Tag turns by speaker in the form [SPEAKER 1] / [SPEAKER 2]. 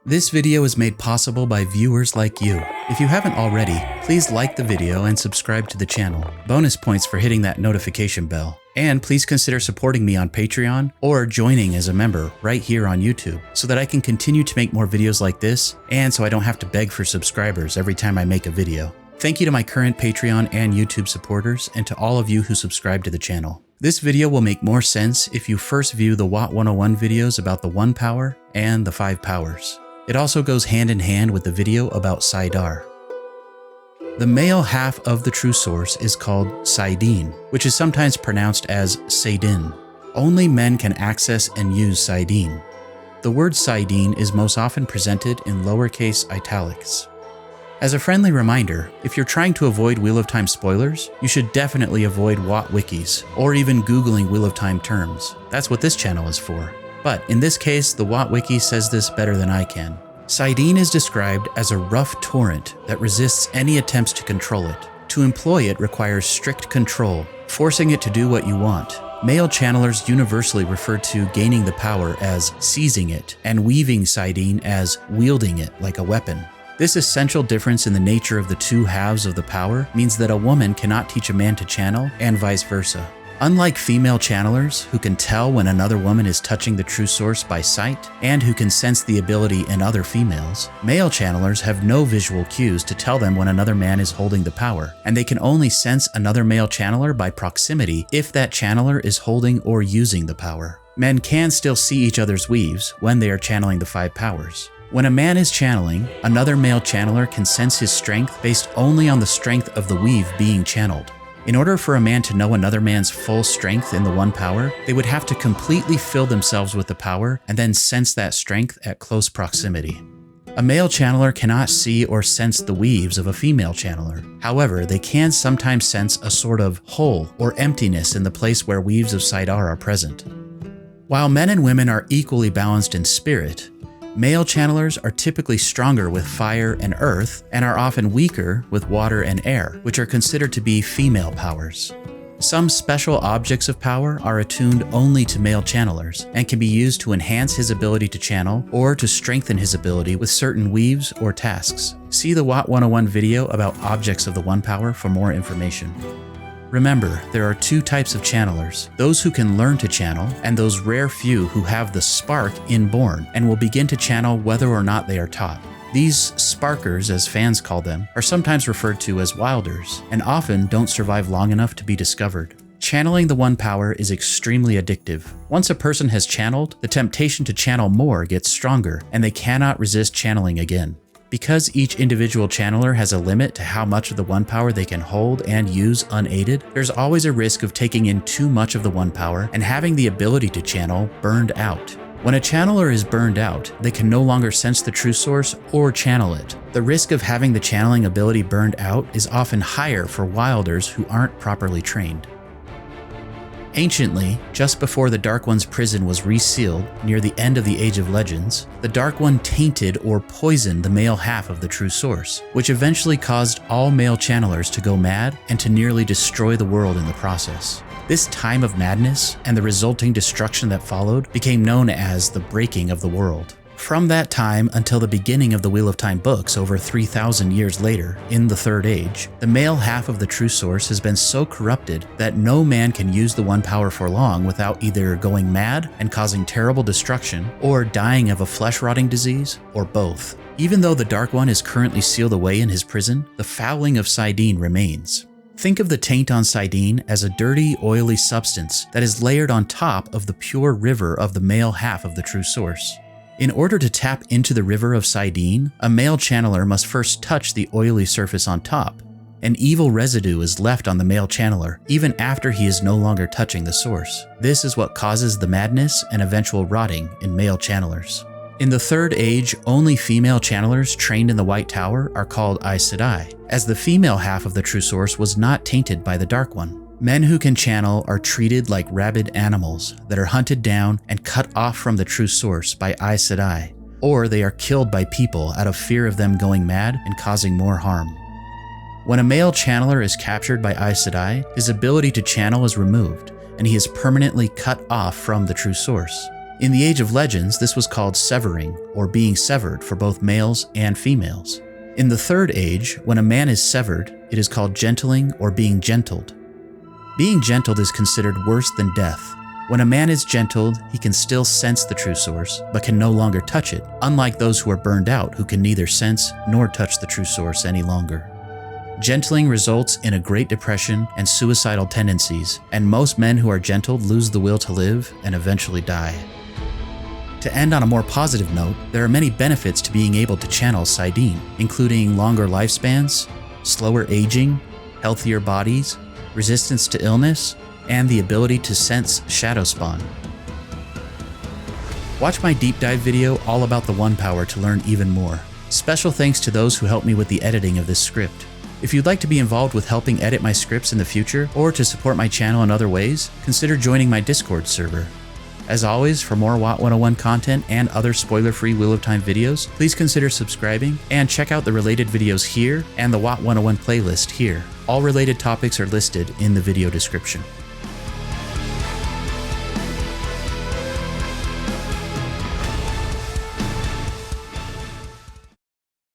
[SPEAKER 1] This video is made possible by viewers like you. If you haven't already, please like the video and subscribe to the channel. Bonus points for hitting that notification bell. And please consider supporting me on Patreon or joining as a member right here on YouTube so that I can continue to make more videos like this and so I don't have to beg for subscribers every time I make a video. Thank you to my current Patreon and YouTube supporters and to all of you who subscribe to the channel. This video will make more sense if you first view the WOT 101 videos about the 1 power and the 5 powers. It also goes hand in hand with the video about Saidin. The male half of the true source is called Saidin, which is sometimes pronounced as Saidin. Only men can access and use Saidin. The word Saidin is most often presented in lowercase italics. As a friendly reminder, if you're trying to avoid Wheel of Time spoilers, you should definitely avoid WOT wikis, or even Googling Wheel of Time terms. That's what this channel is for. But in this case, the WOT wiki says this better than I can. Saidin is described as a rough torrent that resists any attempts to control it. To employ it requires strict control, forcing it to do what you want. Male channelers universally refer to gaining the power as seizing it, and weaving Saidin as wielding it like a weapon. This essential difference in the nature of the two halves of the power means that a woman cannot teach a man to channel, and vice versa. Unlike female channelers, who can tell when another woman is touching the true source by sight, and who can sense the ability in other females, male channelers have no visual cues to tell them when another man is holding the power, and they can only sense another male channeler by proximity if that channeler is holding or using the power. Men can still see each other's weaves when they are channeling the 5 powers. When a man is channeling, another male channeler can sense his strength based only on the strength of the weave being channeled. In order for a man to know another man's full strength in the 1 power, they would have to completely fill themselves with the power and then sense that strength at close proximity. A male channeler cannot see or sense the weaves of a female channeler. However, they can sometimes sense a sort of hole or emptiness in the place where weaves of Saidin are present. While men and women are equally balanced in spirit, male channelers are typically stronger with fire and earth and are often weaker with water and air, which are considered to be female powers. Some special objects of power are attuned only to male channelers and can be used to enhance his ability to channel or to strengthen his ability with certain weaves or tasks. See the WOT 101 video about objects of the 1 power for more information. Remember, there are 2 types of channelers, those who can learn to channel and those rare few who have the spark inborn and will begin to channel whether or not they are taught. These sparkers, as fans call them, are sometimes referred to as wilders and often don't survive long enough to be discovered. Channeling the 1 power is extremely addictive. Once a person has channeled, the temptation to channel more gets stronger and they cannot resist channeling again. Because each individual channeler has a limit to how much of the 1 power they can hold and use unaided, there's always a risk of taking in too much of the 1 power and having the ability to channel burned out. When a channeler is burned out, they can no longer sense the true source or channel it. The risk of having the channeling ability burned out is often higher for wilders who aren't properly trained. Anciently, just before the Dark One's prison was resealed near the end of the Age of Legends, the Dark One tainted or poisoned the male half of the true source, which eventually caused all male channelers to go mad and to nearly destroy the world in the process. This time of madness and the resulting destruction that followed became known as the breaking of the world. From that time until the beginning of the Wheel of Time books over 3,000 years later, in the Third Age, the male half of the true source has been so corrupted that no man can use the 1 power for long without either going mad and causing terrible destruction, or dying of a flesh-rotting disease, or both. Even though the Dark One is currently sealed away in his prison, the fouling of Saidin remains. Think of the taint on Saidin as a dirty, oily substance that is layered on top of the pure river of the male half of the true source. In order to tap into the river of Saidin, a male channeler must first touch the oily surface on top. An evil residue is left on the male channeler, even after he is no longer touching the source. This is what causes the madness and eventual rotting in male channelers. In the Third Age, only female channelers trained in the White Tower are called Aes Sedai, as the female half of the true source was not tainted by the Dark One. Men who can channel are treated like rabid animals that are hunted down and cut off from the true source by Aes Sedai, or they are killed by people out of fear of them going mad and causing more harm. When a male channeler is captured by Aes Sedai, his ability to channel is removed, and he is permanently cut off from the true source. In the Age of Legends, this was called severing, or being severed for both males and females. In the Third Age, when a man is severed, it is called gentling or being gentled. Being gentled is considered worse than death. When a man is gentled, he can still sense the true source, but can no longer touch it, unlike those who are burned out who can neither sense nor touch the true source any longer. Gentling results in a Great Depression and suicidal tendencies, and most men who are gentled lose the will to live and eventually die. To end on a more positive note, there are many benefits to being able to channel Saidin, including longer lifespans, slower aging, healthier bodies, resistance to illness, and the ability to sense Shadowspawn. Watch my deep dive video all about the One Power to learn even more. Special thanks to those who helped me with the editing of this script. If you'd like to be involved with helping edit my scripts in the future, or to support my channel in other ways, consider joining my Discord server. As always, for more WOT 101 content and other spoiler-free Wheel of Time videos, please consider subscribing and check out the related videos here and the WOT 101 playlist here. All related topics are listed in the video description.